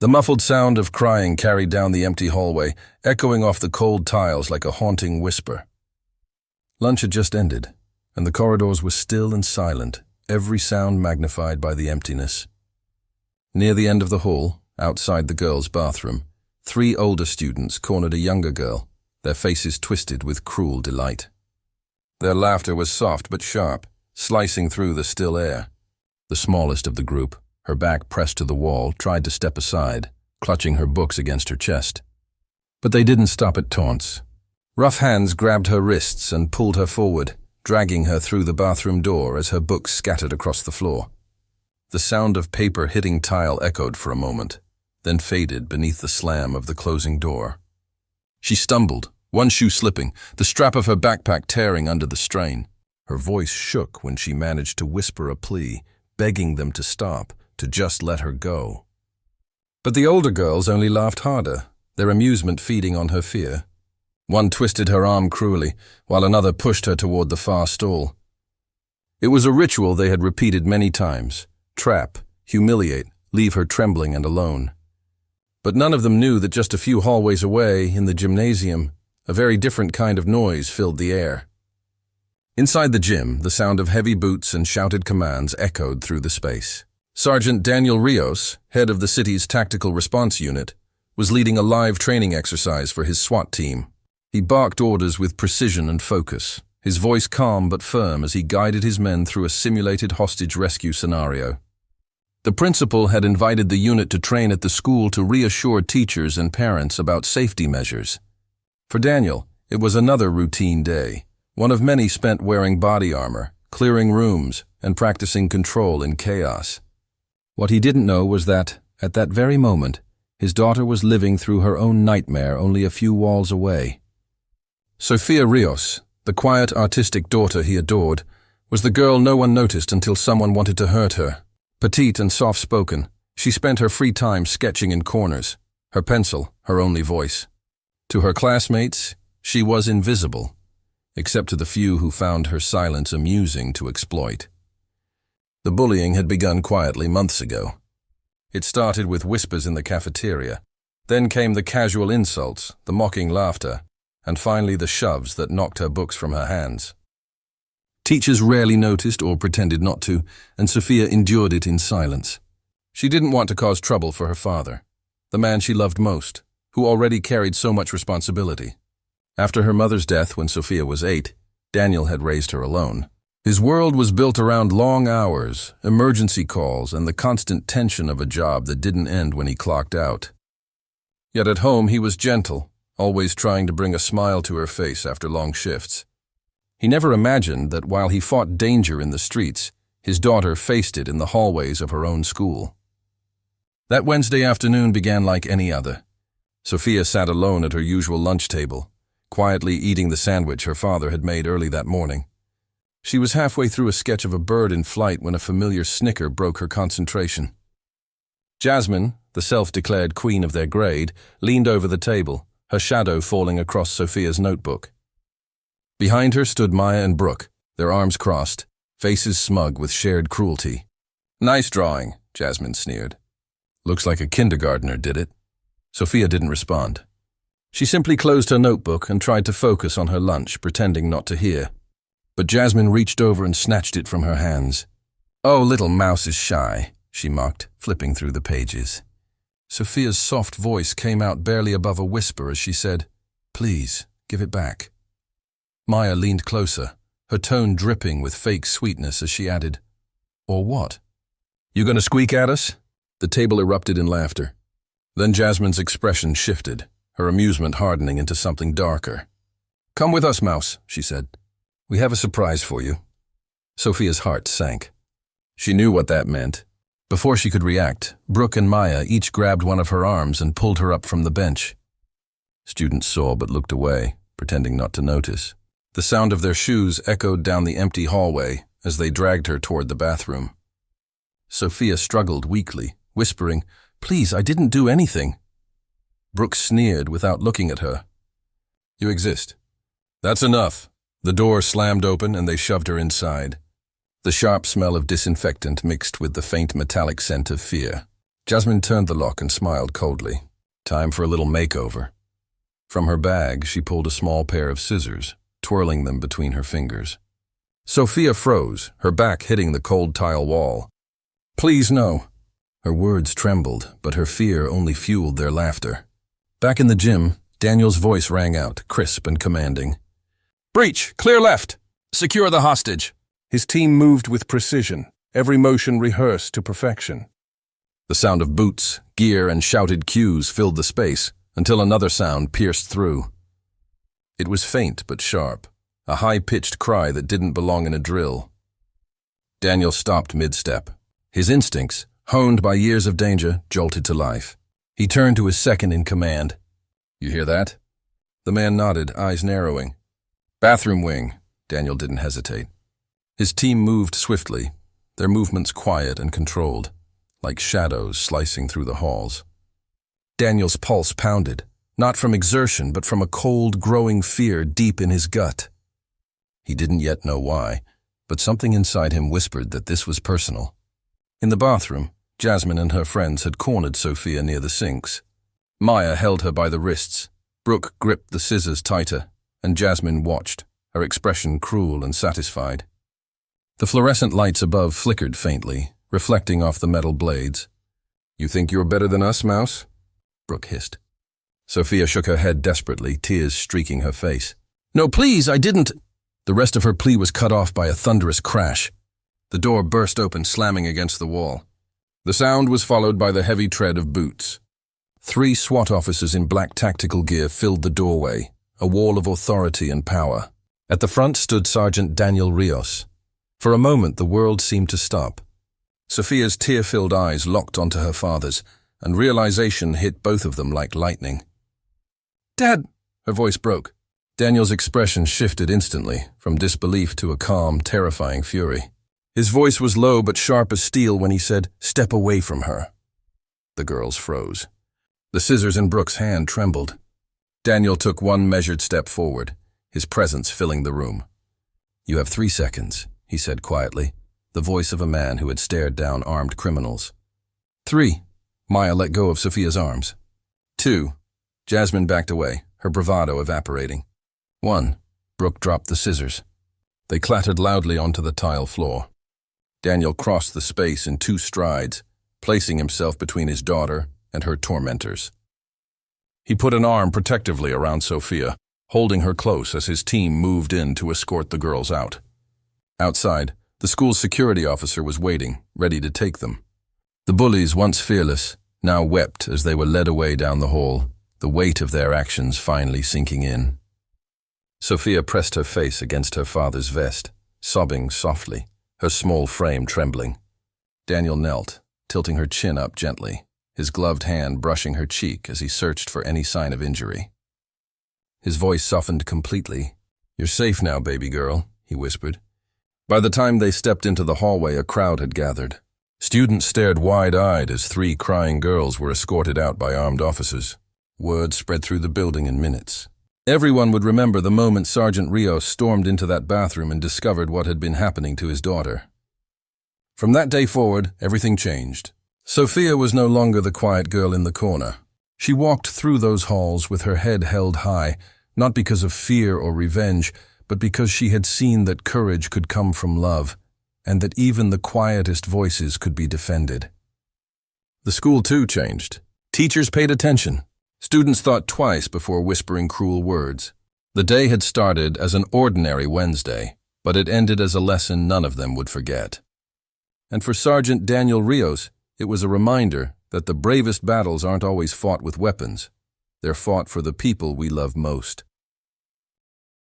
The muffled sound of crying carried down the empty hallway, echoing off the cold tiles like a haunting whisper. Lunch had just ended, and the corridors were still and silent, every sound magnified by the emptiness. Near the end of the hall, outside the girls' bathroom, 3 older students cornered a younger girl, their faces twisted with cruel delight. Their laughter was soft but sharp, slicing through the still air. The smallest of the group, her back pressed to the wall, tried to step aside, clutching her books against her chest. But they didn't stop at taunts. Rough hands grabbed her wrists and pulled her forward, dragging her through the bathroom door as her books scattered across the floor. The sound of paper hitting tile echoed for a moment, then faded beneath the slam of the closing door. She stumbled, one shoe slipping, the strap of her backpack tearing under the strain. Her voice shook when she managed to whisper a plea, begging them to stop, to just let her go. But the older girls only laughed harder, their amusement feeding on her fear. One twisted her arm cruelly, while another pushed her toward the far stall. It was a ritual they had repeated many times: trap, humiliate, leave her trembling and alone. But none of them knew that just a few hallways away, in the gymnasium, a very different kind of noise filled the air. Inside the gym, the sound of heavy boots and shouted commands echoed through the space. Sergeant Daniel Rios, head of the city's tactical response unit, was leading a live training exercise for his SWAT team. He barked orders with precision and focus, his voice calm but firm as he guided his men through a simulated hostage rescue scenario. The principal had invited the unit to train at the school to reassure teachers and parents about safety measures. For Daniel, it was another routine day, one of many spent wearing body armor, clearing rooms, and practicing control in chaos. What he didn't know was that, at that very moment, his daughter was living through her own nightmare only a few walls away. Sofia Rios, the quiet, artistic daughter he adored, was the girl no one noticed until someone wanted to hurt her. Petite and soft-spoken, she spent her free time sketching in corners, her pencil her only voice. To her classmates, she was invisible, except to the few who found her silence amusing to exploit. The bullying had begun quietly months ago. It started with whispers in the cafeteria, then came the casual insults, the mocking laughter, and finally the shoves that knocked her books from her hands. Teachers rarely noticed or pretended not to, and Sophia endured it in silence. She didn't want to cause trouble for her father, the man she loved most, who already carried so much responsibility. After her mother's death when Sophia was 8, Daniel had raised her alone. His world was built around long hours, emergency calls, and the constant tension of a job that didn't end when he clocked out. Yet at home he was gentle, always trying to bring a smile to her face after long shifts. He never imagined that while he fought danger in the streets, his daughter faced it in the hallways of her own school. That Wednesday afternoon began like any other. Sophia sat alone at her usual lunch table, quietly eating the sandwich her father had made early that morning. She was halfway through a sketch of a bird in flight when a familiar snicker broke her concentration. Jasmine, the self-declared queen of their grade, leaned over the table, her shadow falling across Sophia's notebook. Behind her stood Maya and Brooke, their arms crossed, faces smug with shared cruelty. "Nice drawing," Jasmine sneered. "Looks like a kindergartner did it." Sophia didn't respond. She simply closed her notebook and tried to focus on her lunch, pretending not to hear. But Jasmine reached over and snatched it from her hands. "Oh, little mouse is shy," she mocked, flipping through the pages. Sophia's soft voice came out barely above a whisper as she said, "Please, give it back." Maya leaned closer, her tone dripping with fake sweetness as she added, "Or what? You gonna squeak at us?" The table erupted in laughter. Then Jasmine's expression shifted, her amusement hardening into something darker. "Come with us, Mouse," she said. "We have a surprise for you." Sophia's heart sank. She knew what that meant. Before she could react, Brooke and Maya each grabbed one of her arms and pulled her up from the bench. Students saw but looked away, pretending not to notice. The sound of their shoes echoed down the empty hallway as they dragged her toward the bathroom. Sophia struggled weakly, whispering, "Please, I didn't do anything." Brooke sneered without looking at her. "You exist." "That's enough." The door slammed open and they shoved her inside. The sharp smell of disinfectant mixed with the faint metallic scent of fear. Jasmine turned the lock and smiled coldly. Time for a little makeover. From her bag, she pulled a small pair of scissors, twirling them between her fingers. Sophia froze, her back hitting the cold tile wall. "Please, no." Her words trembled, but her fear only fueled their laughter. Back in the gym, Daniel's voice rang out, crisp and commanding. "Breach! Clear left! Secure the hostage!" His team moved with precision, every motion rehearsed to perfection. The sound of boots, gear, and shouted cues filled the space, until another sound pierced through. It was faint but sharp, a high-pitched cry that didn't belong in a drill. Daniel stopped mid-step. His instincts, honed by years of danger, jolted to life. He turned to his second in command. "You hear that?" The man nodded, eyes narrowing. "Bathroom wing." Daniel didn't hesitate. His team moved swiftly, their movements quiet and controlled, like shadows slicing through the halls. Daniel's pulse pounded, not from exertion but from a cold, growing fear deep in his gut. He didn't yet know why, but something inside him whispered that this was personal. In the bathroom, Jasmine and her friends had cornered Sophia near the sinks. Maya held her by the wrists. Brooke gripped the scissors tighter, and Jasmine watched, her expression cruel and satisfied. The fluorescent lights above flickered faintly, reflecting off the metal blades. "You think you're better than us, Mouse?" Brooke hissed. Sophia shook her head desperately, tears streaking her face. "No, please, I didn't." The rest of her plea was cut off by a thunderous crash. The door burst open, slamming against the wall. The sound was followed by the heavy tread of boots. 3 SWAT officers in black tactical gear filled the doorway, a wall of authority and power. At the front stood Sergeant Daniel Rios. For a moment, the world seemed to stop. Sophia's tear-filled eyes locked onto her father's, and realization hit both of them like lightning. "Dad!" Her voice broke. Daniel's expression shifted instantly, from disbelief to a calm, terrifying fury. His voice was low but sharp as steel when he said, "Step away from her." The girls froze. The scissors in Brooke's hand trembled. Daniel took one measured step forward, his presence filling the room. "You have 3 seconds," he said quietly, the voice of a man who had stared down armed criminals. 3. Maya let go of Sophia's arms. 2. Jasmine backed away, her bravado evaporating. 1. Brooke dropped the scissors. They clattered loudly onto the tile floor. Daniel crossed the space in 2 strides, placing himself between his daughter and her tormentors. He put an arm protectively around Sophia, holding her close as his team moved in to escort the girls out. Outside, the school's security officer was waiting, ready to take them. The bullies, once fearless, now wept as they were led away down the hall, the weight of their actions finally sinking in. Sophia pressed her face against her father's vest, sobbing softly, her small frame trembling. Daniel knelt, tilting her chin up gently, his gloved hand brushing her cheek as he searched for any sign of injury. His voice softened completely. "You're safe now, baby girl," he whispered. By the time they stepped into the hallway, a crowd had gathered. Students stared wide-eyed as 3 crying girls were escorted out by armed officers. Word spread through the building in minutes. Everyone would remember the moment Sergeant Rios stormed into that bathroom and discovered what had been happening to his daughter. From that day forward, everything changed. Sophia was no longer the quiet girl in the corner. She walked through those halls with her head held high, not because of fear or revenge, but because she had seen that courage could come from love, and that even the quietest voices could be defended. The school, too, changed. Teachers paid attention. Students thought twice before whispering cruel words. The day had started as an ordinary Wednesday, but it ended as a lesson none of them would forget. And for Sergeant Daniel Rios, it was a reminder that the bravest battles aren't always fought with weapons. They're fought for the people we love most.